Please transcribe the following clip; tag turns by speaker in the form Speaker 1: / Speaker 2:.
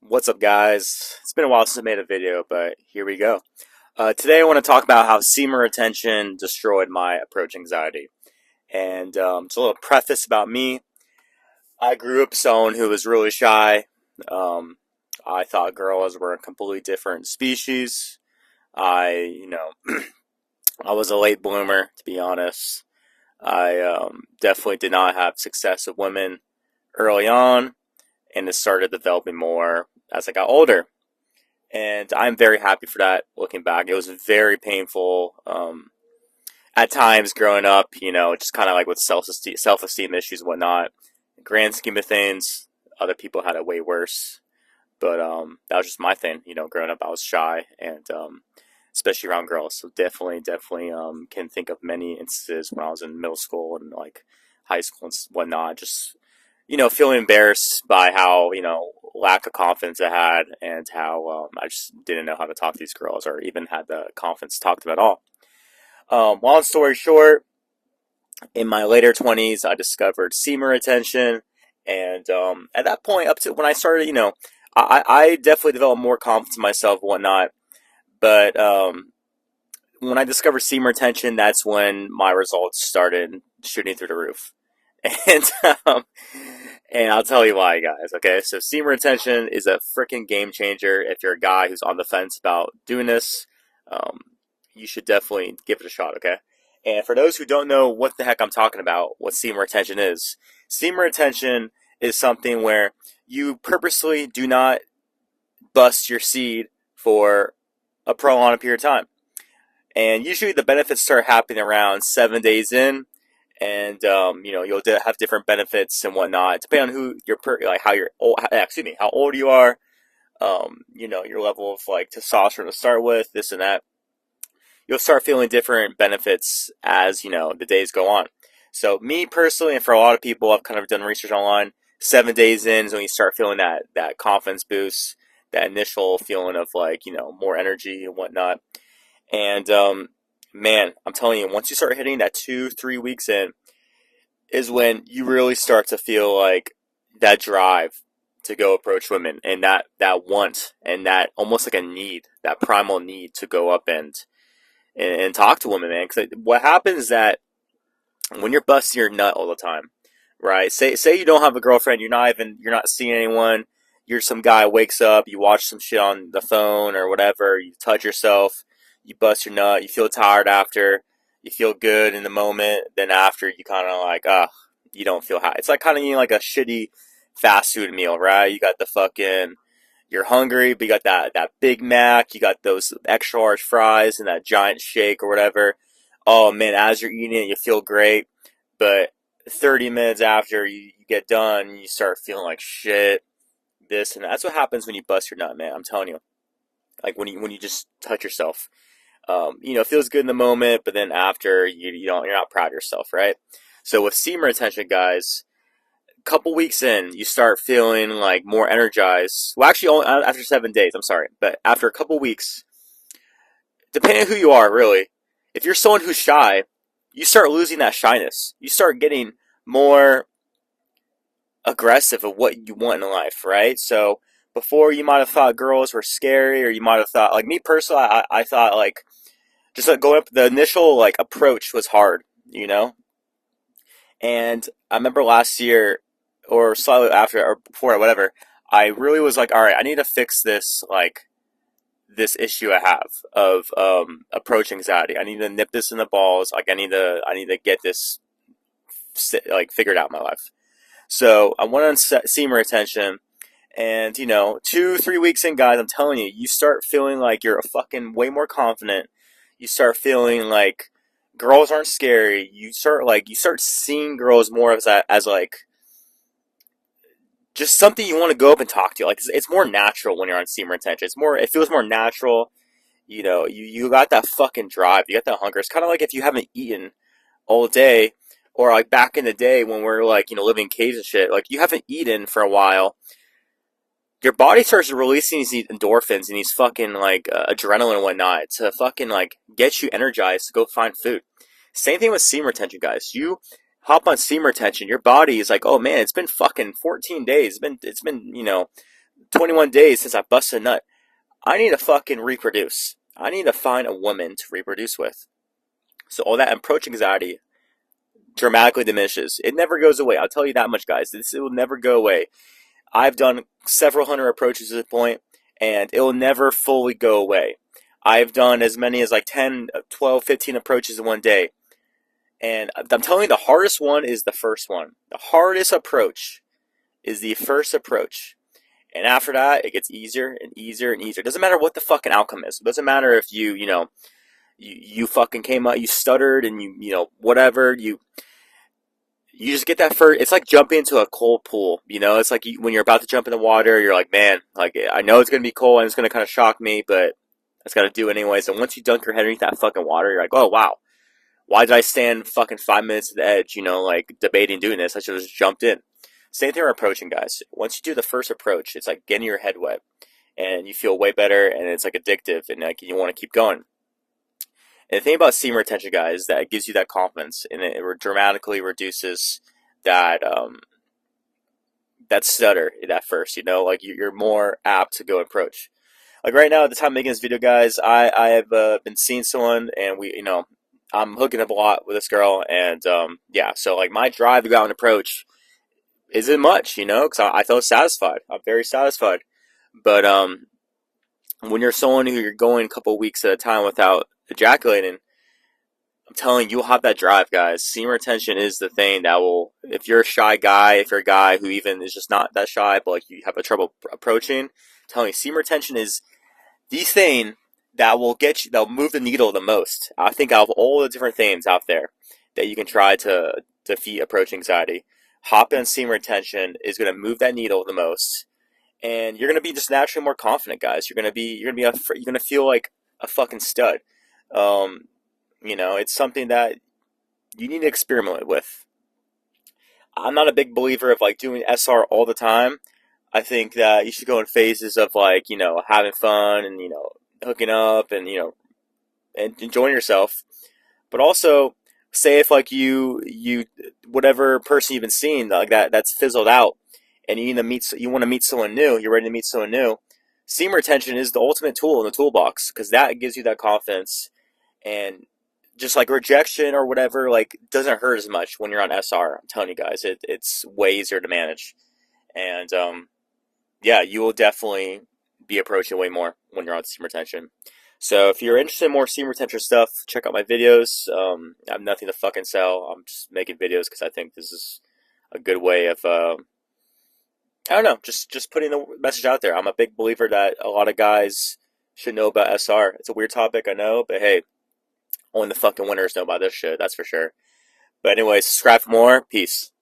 Speaker 1: What's up, guys? It's been a while since I made a video, but here we go. Today, I want to talk about how semen retention destroyed my approach anxiety. And it's a little preface about me. I grew up someone who was really shy. Um, I thought girls were a completely different species. I was a late bloomer, to be honest. I definitely did not have success with women early on, and it started developing more as I got older. And I'm very happy for that. Looking back, it was very painful at times growing up. Just kind of like with self esteem issues and whatnot. Grand scheme of things, other people had it way worse. But that was just my thing. Growing up, I was shy and especially around girls. So definitely can think of many instances when I was in middle school and like high school and whatnot. Just feeling embarrassed by how, lack of confidence I had and how I just didn't know how to talk to these girls or even had the confidence to talk to them at all. Long story short, in my later 20s, I discovered semen retention. And at that point, up to when I started, I definitely developed more confidence in myself and whatnot. But when I discovered semen retention, that's when my results started shooting through the roof. And um, and I'll tell you why, guys. Okay, so semen retention is a freaking game changer. If you're a guy who's on the fence about doing this, um, you should definitely give it a shot. Okay, and for those who don't know what the heck I'm talking about, what semen retention is something where you purposely do not bust your seed for a prolonged period of time, and usually the benefits start happening around 7 days in, and you'll have different benefits and whatnot depending on who you're like how you're old, excuse me, how old you are, your level of like testosterone to start with, this and that. You'll start feeling different benefits as the days go on. So me personally, and for a lot of people, I've kind of done research online. 7 days in is when you start feeling that confidence boost, that initial feeling of like more energy and whatnot. And man, I'm telling you, once you start hitting that 2-3 weeks in, is when you really start to feel like that drive to go approach women, and that want, and that almost like a need, that primal need to go up and talk to women, man. Because what happens is that when you're busting your nut all the time, right? Say you don't have a girlfriend, you're not seeing anyone. You're some guy wakes up, you watch some shit on the phone or whatever, you touch yourself, you bust your nut, you feel tired after, you feel good in the moment, then after you kind of like, you don't feel high. It's like kind of eating like a shitty fast food meal, right? You got the fucking, you're hungry, but you got that Big Mac, you got those extra large fries and that giant shake or whatever. Oh man, as you're eating it, you feel great, but 30 minutes after you get done, you start feeling like shit. This and that. That's what happens when you bust your nut, man. I'm telling you. Like when you just touch yourself, it feels good in the moment, but then after you're not proud of yourself, right? So with semen retention, guys, a couple weeks in, you start feeling like more energized. Well, actually, only after 7 days. I'm sorry, but after a couple weeks, depending on who you are, really, if you're someone who's shy, you start losing that shyness. You start getting more aggressive of what you want in life, right? So before you might have thought girls were scary, or you might have thought, like me personally, I thought like just like going up, the initial like approach was hard. And I remember last year or slightly after or before or whatever, I really was like, all right, I need to fix this issue I have of approach anxiety. I need to nip this in the balls. Like I need to get this like figured out in my life. So I went on semen retention, and 2-3 weeks in, guys, I'm telling you, you start feeling like you're a fucking way more confident. You start feeling like girls aren't scary. You start seeing girls more as like just something you want to go up and talk to. Like it's more natural when you're on semen retention. It feels more natural. You got that fucking drive. You got that hunger. It's kind of like if you haven't eaten all day, or like back in the day when we're like living in caves and shit. Like you haven't eaten for a while, your body starts releasing these endorphins and these fucking like adrenaline and whatnot to fucking like get you energized to go find food. Same thing with semen retention, guys. You hop on semen retention, your body is like, oh man, it's been fucking 14 days. It's been 21 days since I busted a nut. I need to fucking reproduce. I need to find a woman to reproduce with. So all that approach anxiety dramatically diminishes. It never goes away. I'll tell you that much, guys. It will never go away. I've done several hundred approaches at this point, and it will never fully go away. I've done as many as like 10, 12, 15 approaches in one day. And I'm telling you, the hardest one is the first one. The hardest approach is the first approach. And after that, it gets easier and easier and easier. It doesn't matter what the fucking outcome is. It doesn't matter if you fucking came out, you stuttered and whatever, you just get that first. It's like jumping into a cold pool. It's like when you're about to jump in the water, you're like, man, like I know it's gonna be cold and it's gonna kind of shock me, but I just gotta do it anyways. And once you dunk your head underneath that fucking water, you're like, oh wow, why did I stand fucking 5 minutes at the edge? Like debating doing this. I should have just jumped in. Same thing with approaching, guys. Once you do the first approach, it's like getting your head wet, and you feel way better, and it's like addictive, and like you want to keep going. And the thing about semen retention, guys, is that it gives you that confidence, and it dramatically reduces that stutter at first. Like you're more apt to go approach. Like right now, at the time of making this video, guys, I have been seeing someone, and I'm hooking up a lot with this girl, and yeah, so like my drive to go out and approach isn't much, because I felt satisfied. I'm very satisfied. But when you're someone who you're going a couple weeks at a time without ejaculating, I'm telling you, you'll have that drive, guys. Semen retention is the thing that will, if you're a shy guy, if you're a guy who even is just not that shy, but like you have a trouble approaching, I'm telling you, semen retention is the thing that will that'll move the needle the most. I think out of all the different things out there that you can try to defeat approach anxiety, hopping on semen retention is going to move that needle the most, and you're going to be just naturally more confident, guys. You're going to feel like a fucking stud. It's something that you need to experiment with. I'm not a big believer of like doing SR all the time. I think that you should go in phases of like, having fun and, hooking up and, and enjoying yourself. But also, say if like you whatever person you've been seeing like that's fizzled out, and you want to meet someone new, you're ready to meet someone new. Semen retention is the ultimate tool in the toolbox, because that gives you that confidence, and just like rejection or whatever, like doesn't hurt as much when you're on SR. I'm telling you guys, it's way easier to manage, and yeah, you will definitely be approaching way more when you're on semen retention. So if you're interested in more semen retention stuff, check out my videos. I have nothing to fucking sell. I'm just making videos because I think this is a good way of, I don't know, just putting the message out there. I'm a big believer that a lot of guys should know about SR. It's a weird topic, I know, but hey, only the fucking winners know about this shit, that's for sure. But anyway, subscribe for more. Peace.